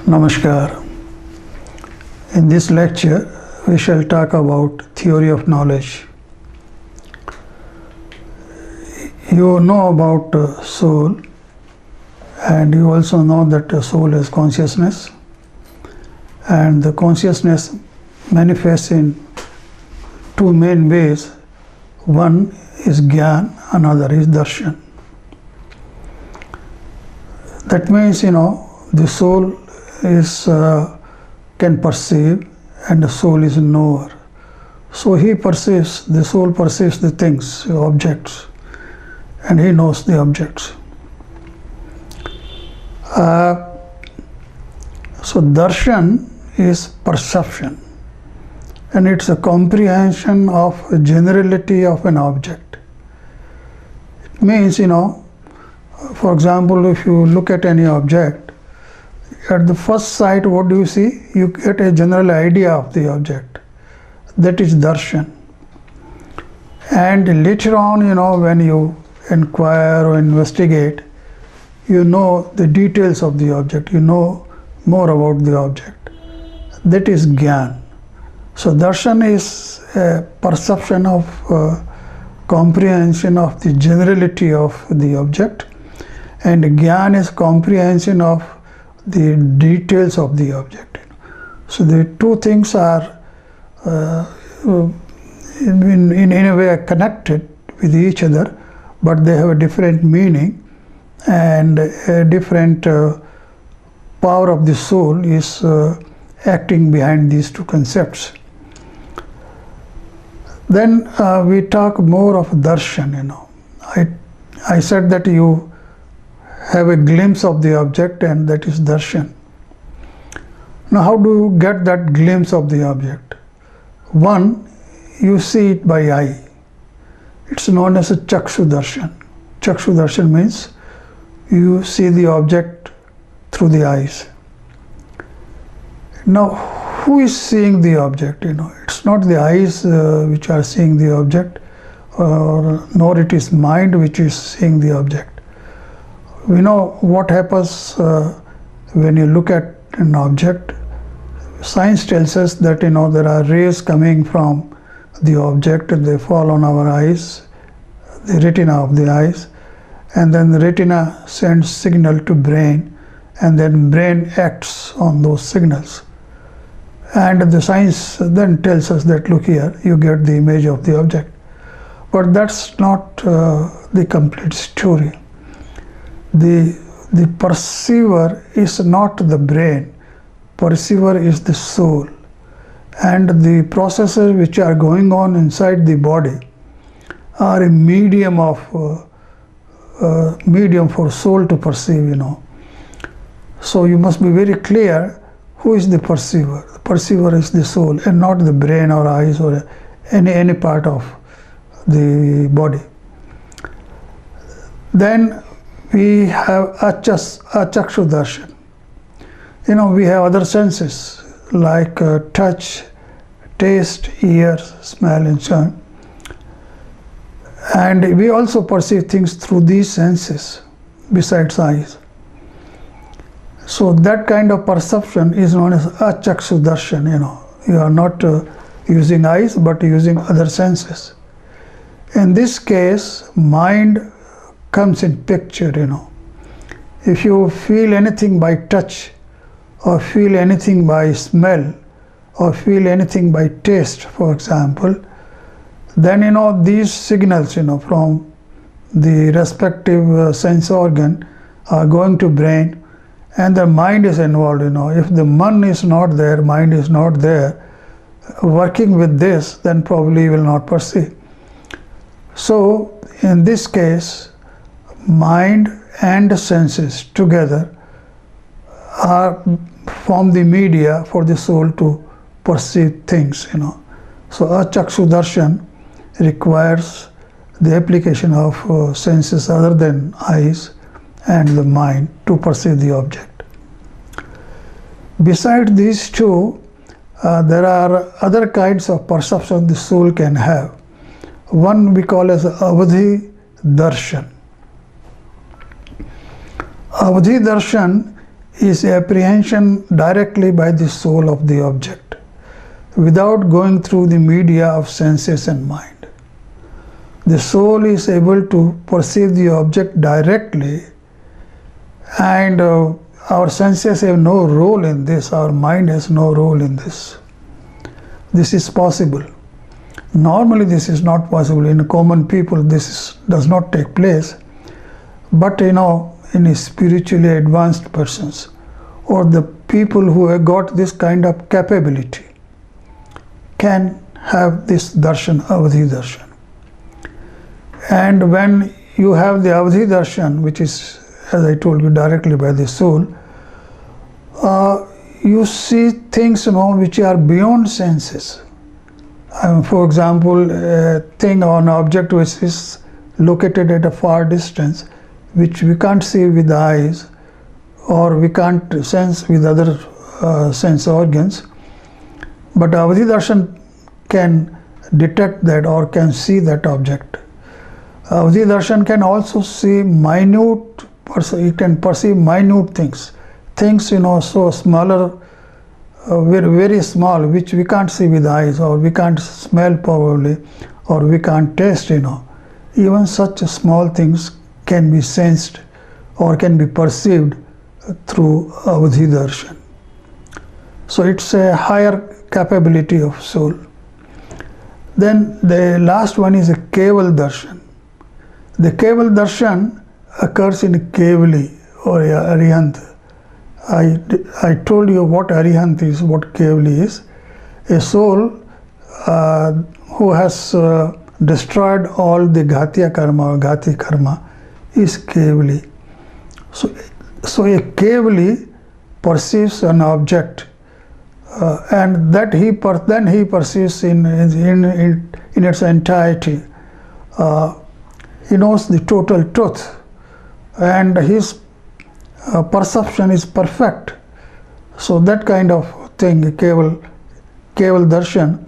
Namaskar. In this lecture, we shall talk about theory of knowledge. You know about soul, and you also know that the soul is consciousness, and the consciousness manifests in two main ways. One is Gyan, another is Darshan. That means, the soul is can perceive, and the soul is a knower. So the soul perceives the things, the objects, and he knows the objects. So darshan is perception, and it's a comprehension of a generality of an object. It means, for example, if you look at any object, at the first sight, what do you see? You get a general idea of the object. That is darshan. And later on, when you inquire or investigate, you know the details of the object. You know more about the object. That is Gyan. So darshan is a perception of comprehension of the generality of the object, and Gyan is comprehension of the details of the object. So the two things are in a way connected with each other, but they have a different meaning, and a different power of the soul is acting behind these two concepts. Then we talk more of darshan. I said that you have a glimpse of the object, and that is darshan. Now, how do you get that glimpse of the object? One, you see it by eye. It's known as a Chakshu Darshan. Chakshu Darshan means you see the object through the eyes. Now, who is seeing the object? It's not the eyes which are seeing the object, nor it is mind which is seeing the object. We know what happens when you look at an object. Science tells us that there are rays coming from the object, they fall on our eyes, the retina of the eyes, and then the retina sends signal to brain, and then brain acts on those signals. And the science then tells us that, look here, you get the image of the object. But that's not the complete story. The perceiver is not the brain. Perceiver is the soul, and the processes which are going on inside the body are a medium for soul to perceive. So you must be very clear who is the perceiver. The perceiver is the soul, and not the brain or eyes or any part of the body. Then we have Chakshu Darshan. We have other senses like touch, taste, ear, smell, and so on. And we also perceive things through these senses besides eyes. So that kind of perception is known as Chakshu Darshan. You are not using eyes, but using other senses. In this case, mind comes in picture. If you feel anything by touch, or feel anything by smell, or feel anything by taste, for example, then these signals from the respective sense organ are going to brain, and the mind is involved. If the man is not there, mind is not there working with this, then probably you will not perceive. So in this case, mind and senses together form the media for the soul to perceive things. So Chakshu Darshan requires the application of senses other than eyes and the mind to perceive the object. Besides these two, there are other kinds of perception the soul can have. One we call as Avadhi Darshan. Avadhi Darshan is apprehension directly by the soul of the object, without going through the media of senses and mind. The soul is able to perceive the object directly, and our senses have no role in this, our mind has no role in this. This is possible. Normally this is not possible. In common people does not take place. But in spiritually advanced persons, or the people who have got this kind of capability, can have this darshan, avadhi darshan. And when you have the avadhi darshan, which is, as I told you, directly by the soul, you see things which are beyond senses. For example, a thing or an object which is located at a far distance, which we can't see with the eyes, or we can't sense with other sense organs, but avadhi darshan can detect that or can see that object. Avadhi darshan can also see minute, it can perceive minute things so smaller, very, very small, which we can't see with eyes, or we can't smell probably, or we can't taste. Even such small things can be sensed or can be perceived through avadhi darshan. So it's a higher capability of soul. Then the last one is a keval darshan. The keval darshan occurs in kevali or arihant. I told you what arihant is, what kevali is. A soul who has destroyed all the ghatiya karma or ghati karma is kevali. So a kevali perceives an object, and that then he perceives in its entirety. He knows the total truth, and his perception is perfect. So that kind of thing, keval darshan,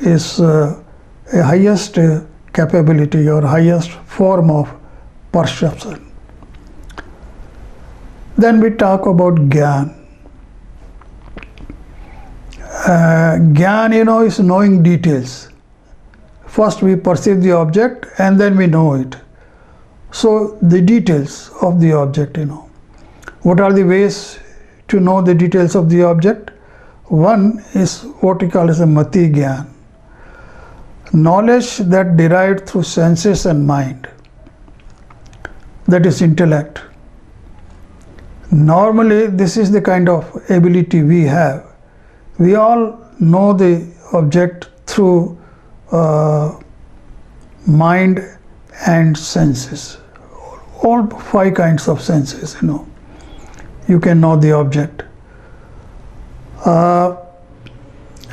is a highest capability or highest form of perception. Then we talk about Gyan. Gyan, is knowing details. First we perceive the object and then we know it. So the details of the object, What are the ways to know the details of the object? One is what we call as a mati Gyan. Knowledge that derived through senses and mind. That is intellect. Normally, this is the kind of ability we have. We all know the object through mind and senses. All 5 kinds of senses, You can know the object.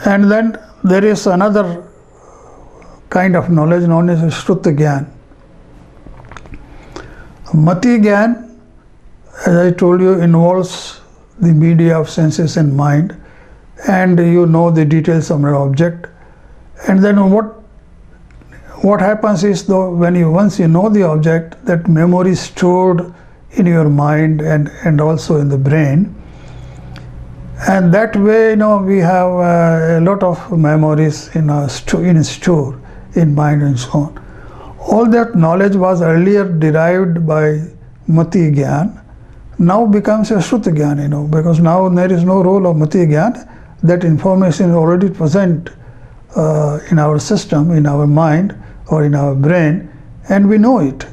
And then there is another kind of knowledge known as Shruta Gyan. Mati Gyan, as I told you, involves the media of senses and mind, and you know the details of an object. And then what happens is, though, once you know the object, that memory is stored in your mind and also in the brain, and that way we have a lot of memories in store in mind and so on. All that knowledge was earlier derived by Mati Gyan, now becomes a Shruta Gyan, because now there is no role of Mati Gyan. That information is already present in our system, in our mind or in our brain, and we know it.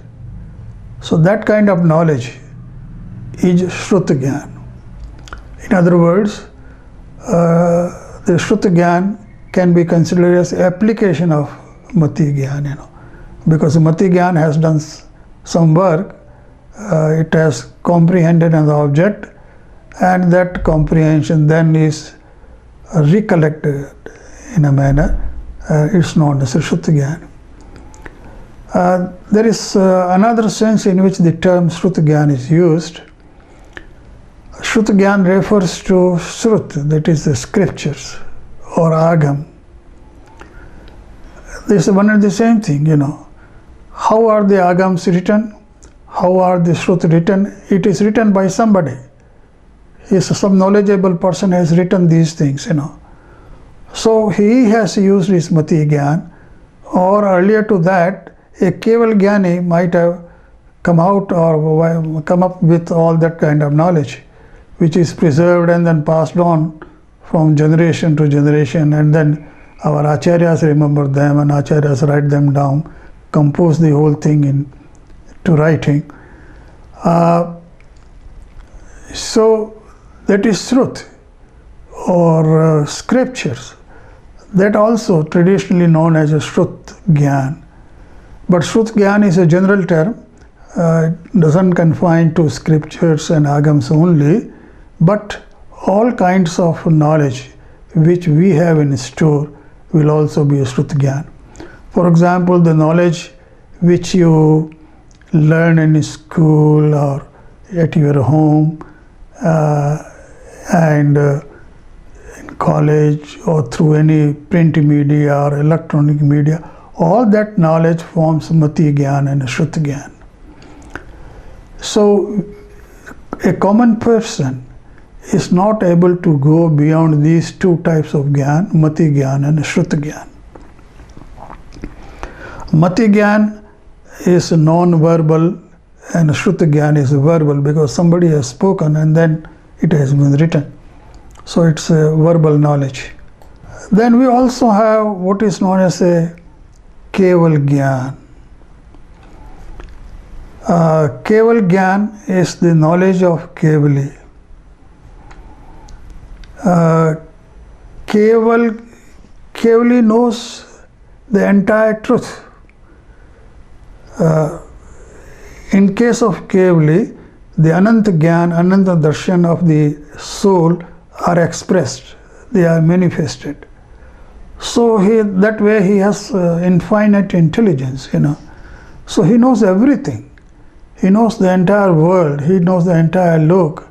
So that kind of knowledge is Shruta Gyan. In other words, the Shruta Gyan can be considered as application of Mati Gyan, because Mati Gyan has done some work, it has comprehended an object, and that comprehension then is recollected in a manner, it's known as Shruta Gyan. There is another sense in which the term Shruta Gyan is used. Shruta Gyan refers to Shrut, that is the scriptures, or Agam. This is one and the same thing, How are the Agams written? How are the Shrut written? It is written by somebody. some knowledgeable person has written these things, So he has used his Mati Gyan, or earlier to that, a Keval Gyani might have come out or come up with all that kind of knowledge, which is preserved and then passed on from generation to generation, and then our acharyas remember them and acharyas write them down, compose the whole thing into writing. So that is Srut or scriptures. That also traditionally known as a Shrut Gyan. But Shrut Gyan is a general term. It doesn't confine to scriptures and agams only, but all kinds of knowledge which we have in store will also be a Shrut Gyan. For example, the knowledge which you learn in school or at your home and in college or through any print media or electronic media, all that knowledge forms Mati Gyan and Shrut Gyan. So a common person is not able to go beyond these two types of Gyan, Mati Gyan and Shrut Gyan. Mati Gyan is non-verbal and Shrut Gyan is verbal, because somebody has spoken and then it has been written. So it's a verbal knowledge. Then we also have what is known as a Keval Gyan. Keval Gyan is the knowledge of Kevali. Kevali knows the entire truth. In case of Kevali, the Ananta Gyan, Ananta Darshan of the soul are expressed, they are manifested. So that way he has infinite intelligence, So he knows everything. He knows the entire world, he knows the entire lok.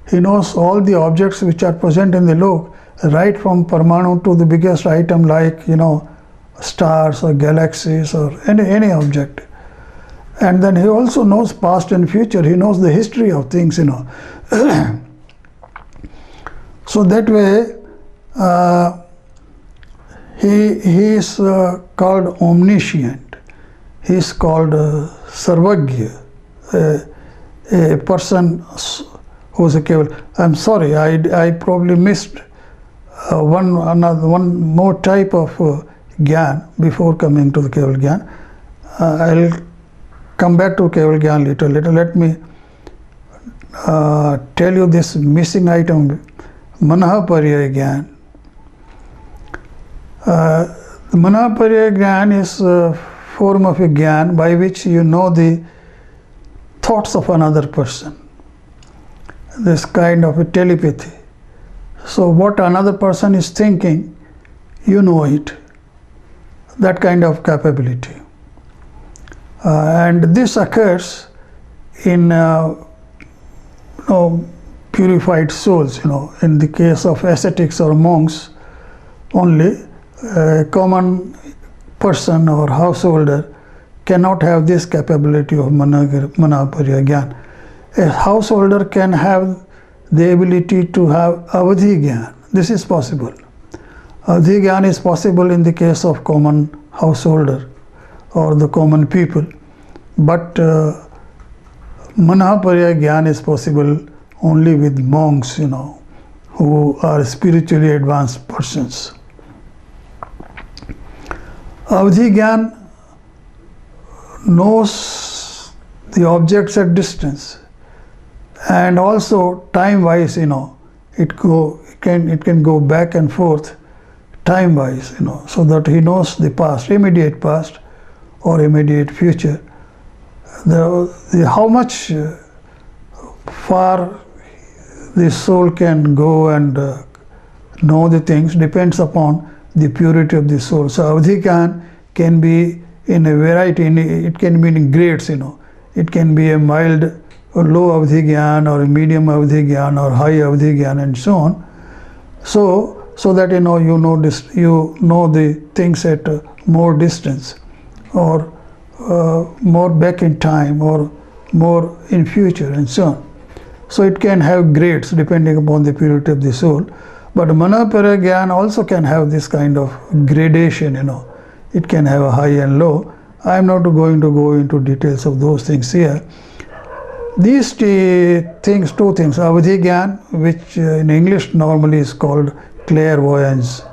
He knows all the objects which are present in the lok, right from Parmanu to the biggest item like, stars or galaxies or any object. And then he also knows past and future. He knows the history of things, So that way, he is called omniscient. He is called Sarvagya, a person who is a Keval. I'm sorry, I probably missed one more type of Gyan before coming to the Keval Gyan. I'll come back to Keval Gyan later. Let me tell you this missing item, Manahaparya Gyan. The Manahaparya Gyan is a form of a Gyan by which you know the thoughts of another person. This kind of a telepathy. So what another person is thinking, you know it. That kind of capability. And this occurs in purified souls. In the case of ascetics or monks, only a common person or householder cannot have this capability of Manahaparya Gyan. A householder can have the ability to have Avadhi Gyan. This is possible. Avadhi Gyan is possible in the case of common householder or the common people, but Manahaparya Gyan is possible only with monks, who are spiritually advanced persons. Avadhi Gyan knows the objects at distance, and also time-wise, it can go back and forth time-wise, so that he knows the past, immediate past or immediate future. How much far the soul can go and know the things depends upon the purity of the soul. So Avadhi Gyan can be in a variety, it can be in grades, It can be a mild or low Avadhi Gyan or a medium Avadhi Gyan or high Avadhi Gyan and so on. So that you know the things at more distance or more back in time or more in future and so on. So it can have grades depending upon the purity of the soul. But Manaparya Gyan also can have this kind of gradation, It can have a high and low. I am not going to go into details of those things here. These two things, Avadhi Gyan, which in English normally is called clairvoyance,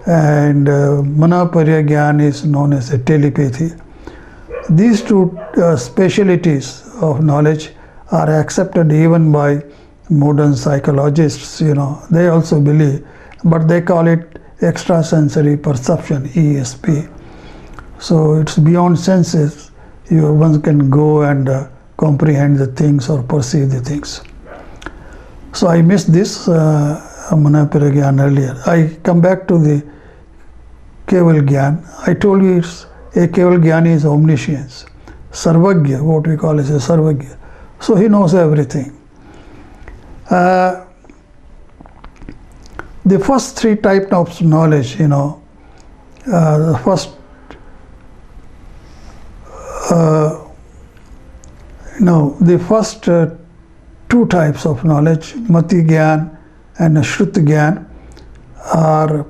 and Manaparya Gyan is known as a telepathy. These two specialties of knowledge are accepted even by modern psychologists, They also believe, but they call it extrasensory perception, ESP. So it's beyond senses. One can go and comprehend the things or perceive the things. So I missed this Manaparya Gyan earlier. I come back to the Keval Gyan. I told you a Keval Gyan is omniscience. Sarvagya, what we call as a Sarvagya. So he knows everything. The first three types of knowledge, the first two types of knowledge, Mati Gyan and Shrut Gyan, are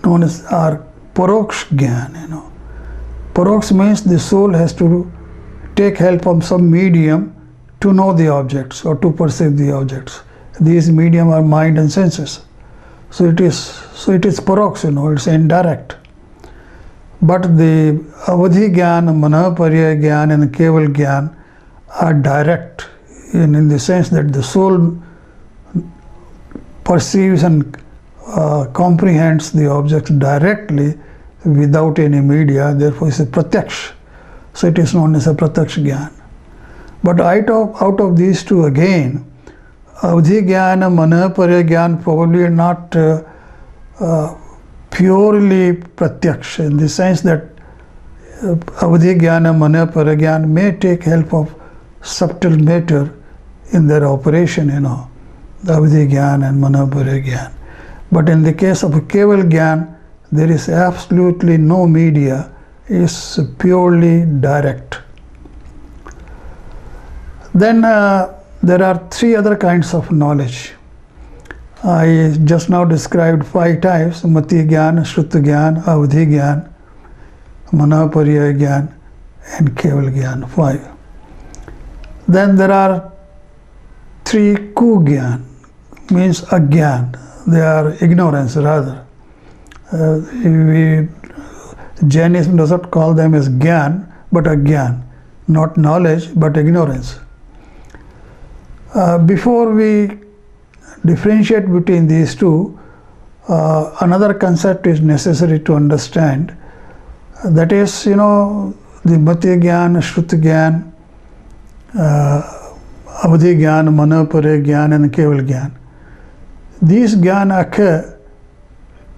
known as Paroksh Gyan. Paroksh means the soul has to take help from some medium to know the objects or to perceive the objects. These medium are mind and senses. So it is Paroksh, it's indirect. But the Avadhi Gyan, Manaparya Gyan and Keval Gyan are direct in the sense that the soul perceives and comprehends the objects directly without any media, therefore it's a Pratyaksh. So it is known as a Pratyaksh Gyan. But out of these two again, Avadhi Gyan and Manaparya Gyan probably are not purely Pratyaksh, in the sense that Avadhi Gyan and Manaparya Gyan may take help of subtle matter in their operation, the Avadhi Gyan and Manaparya Gyan. But in the case of Keval Gyan, there is absolutely no media, it's purely direct. Then there are three other kinds of knowledge. I just now described 5 types: Mati Gyan, Shrut Gyan, Avadhi Gyan, Manaparya Gyan, and Keval Gyan, 5. Then there are 3 Ku Gyan, means Agyan. They are ignorance rather. Jainism does not call them as Gyan, but Agyan. Not knowledge, but ignorance. Before we differentiate between these two, another concept is necessary to understand. That is, the Mati Gyan, Shrut Gyan, Avadhi Gyan, Manaparya Gyan, and Keval Gyan. These Gyan occur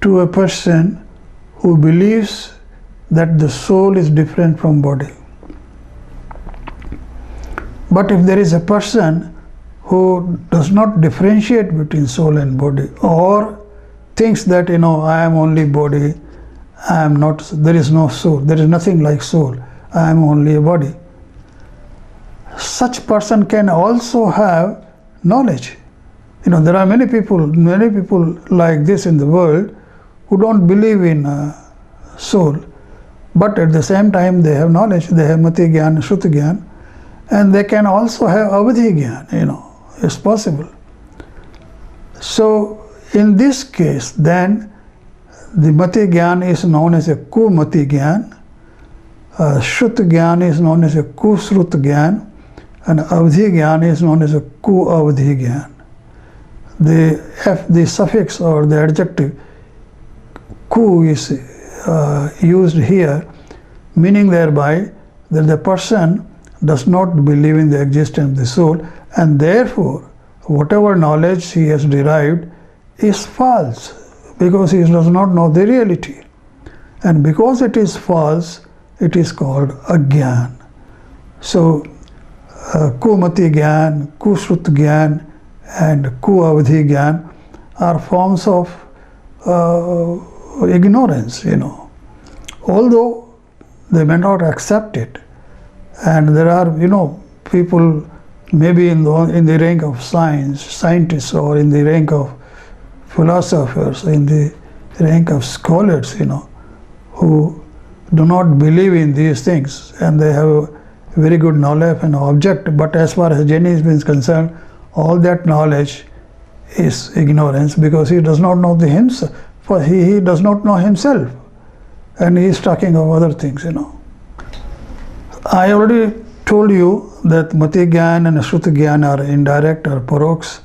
to a person who believes that the soul is different from body. But if there is a person who does not differentiate between soul and body, or thinks that, I am only body, I am not, there is no soul, there is nothing like soul, I am only a body. Such person can also have knowledge. There are many people like this in the world who don't believe in soul, but at the same time they have knowledge, they have Mati Gyan, Shrut Gyan, and they can also have Avadhi Gyan, it's possible. So in this case, then the Mati Gyan is known as a Ku Mati Gyan, Shrut Gyan is known as a Ku Shrut Gyan, and Avadhi Gyan is known as a Ku Avadhi Gyan. The suffix or the adjective Ku is used here, meaning thereby that the person does not believe in the existence of the soul, and therefore whatever knowledge he has derived is false, because he does not know the reality. And because it is false, it is called Agyan. So Ku Mati Gyan, Ku Shrut Gyan, and Ku Avadhi Gyan are forms of ignorance, although they may not accept it. And there are, people maybe in the rank of scientists, or in the rank of philosophers, in the rank of scholars, who do not believe in these things, and they have very good knowledge of an object, but as far as Jani is concerned, all that knowledge is ignorance, because he does not know himself, for he does not know himself, and he is talking of other things. I already told you that Mati Gyan and Shruti Gyan are indirect or paroks,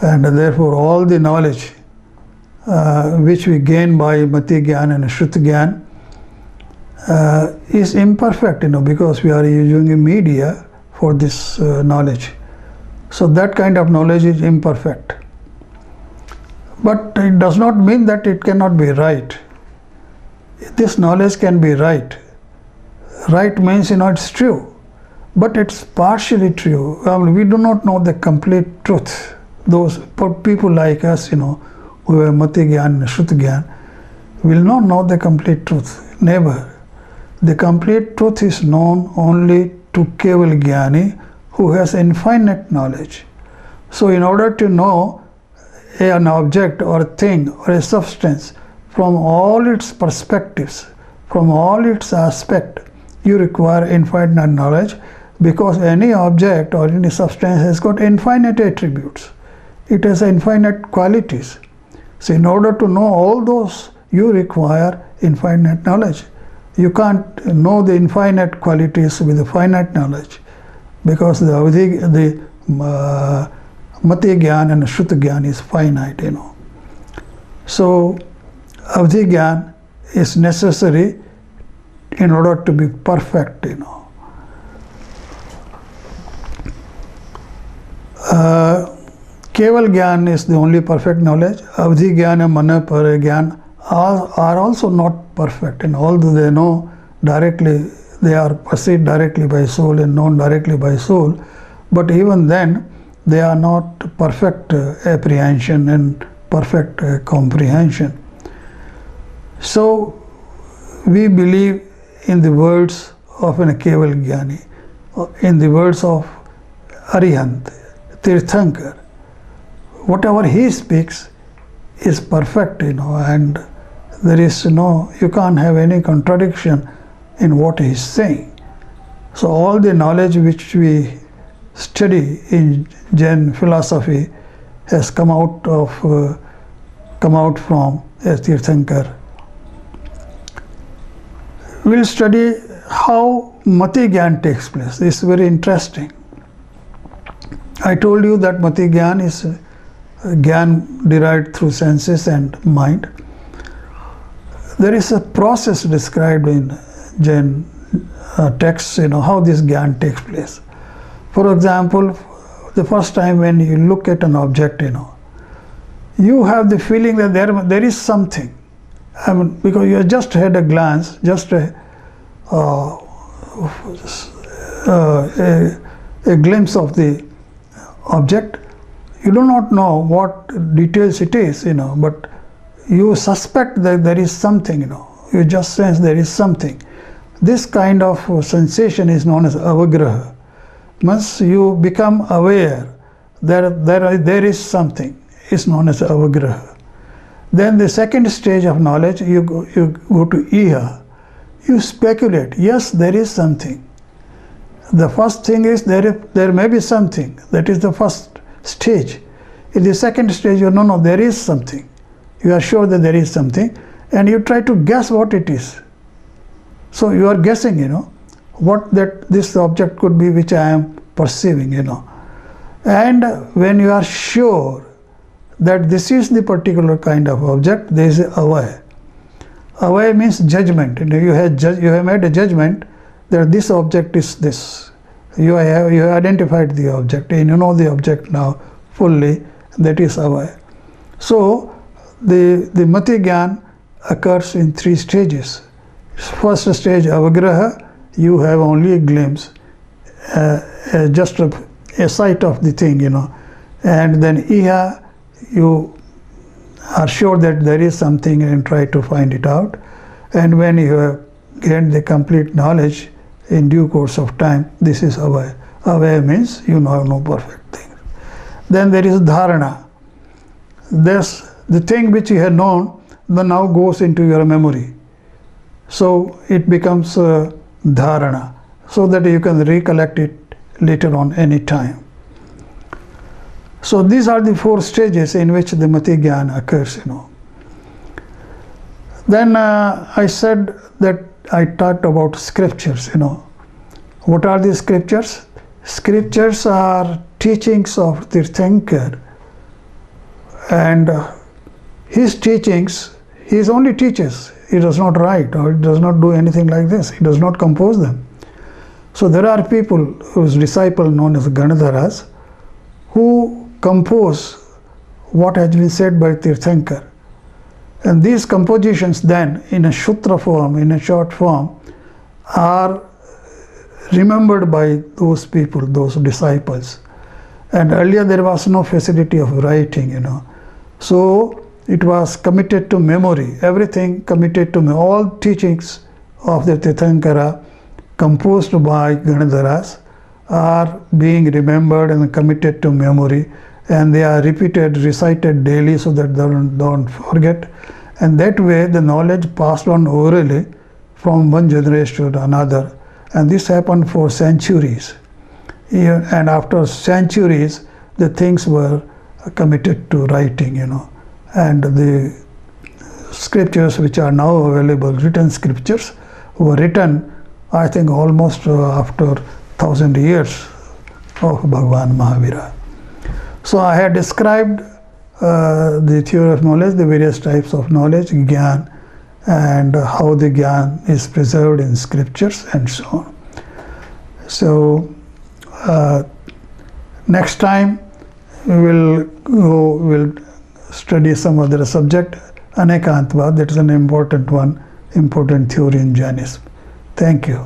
and therefore all the knowledge which we gain by Mati Gyan and Shruti Gyan is imperfect, because we are using a media for this knowledge. So that kind of knowledge is imperfect. But it does not mean that it cannot be right. This knowledge can be right. Right means, it's true, but it's partially true. We do not know the complete truth. Those people like us, who have Mati Gyan and Shruti Gyan, will not know the complete truth. Never. The complete truth is known only to Keval Gyani, who has infinite knowledge. So in order to know an object or a thing or a substance from all its perspectives, from all its aspects, you require infinite knowledge, because any object or any substance has got infinite attributes. It has infinite qualities. So in order to know all those, you require infinite knowledge. You can't know the infinite qualities with the finite knowledge, because the Mati Gyan and Shruti Gyan is finite, So Avadhi Gyan is necessary in order to be perfect, Keval Gyan is the only perfect knowledge. Avadhi Gyan and Manapara Gyan are also not perfect, and although they know directly, they are perceived directly by soul and known directly by soul, but even then they are not perfect apprehension and perfect comprehension. So we believe in the words of an Keval Gyani, in the words of Arihant, Tirthankar. Whatever he speaks is perfect, and there is you can't have any contradiction in what he is saying. So all the knowledge which we study in Jain philosophy has come out from Tirthankar. We'll study how Mati Gyan takes place. This is very interesting. I told you that Mati Gyan is Gyan derived through senses and mind. There is a process described in Jain texts, how this Gyan takes place. For example, the first time when you look at an object, you have the feeling that there is something. Because you just had a glance, just a glimpse of the object. You do not know what details it is, but you suspect that there is something, you just sense there is something. This kind of sensation is known as avagraha. Once you become aware that there is something, is known as avagraha. Then the second stage of knowledge, you go to iha. You speculate, yes, there is something. The first thing is there may be something. That is the first stage. In the second stage, no, there is something. You are sure that there is something, and you try to guess what it is. So you are guessing, what this object could be which I am perceiving, And when you are sure that this is the particular kind of object, there is avaya. Avaya means judgment. You have made a judgment that this object is this. You have identified the object, and you know the object now fully. That is avaya. So the Mati Gyan occurs in three stages. First stage, avagraha, you have only a glimpse, just a sight of the thing, And then iha, you are sure that there is something and try to find it out. And when you have gained the complete knowledge in due course of time, this is avaya. Aware means you know no perfect thing. Then there is Dharana. The thing which you have known now goes into your memory. So it becomes Dharana, so that you can recollect it later on any time. So these are the 4 stages in which the Mati Jnana occurs, Then I said that I talked about scriptures, What are the scriptures? Scriptures are teachings of Tirthankar, and his teachings, he only teaches. He does not write, or he does not do anything like this. He does not compose them. So there are people whose disciple known as Ganadharas who compose what has been said by Tirthankar. And these compositions then, in a Sutra form, in a short form, are remembered by those people, those disciples. And earlier there was no facility of writing, So it was committed to memory, everything committed to memory. All teachings of the Tirthankara composed by Ganadharas are being remembered and committed to memory, and they are repeated, recited daily so that they don't forget. And that way the knowledge passed on orally from one generation to another. And this happened for centuries. And after centuries, the things were committed to writing, And the scriptures which are now available, written scriptures, were written, I think, almost after 1,000 years of Bhagavan Mahavira. So I had described the theory of knowledge, the various types of knowledge, Gyan, and how the Gyan is preserved in scriptures and so on. So next time we'll study some other subject, Anekantvad, that is an important one, important theory in Jainism. Thank you.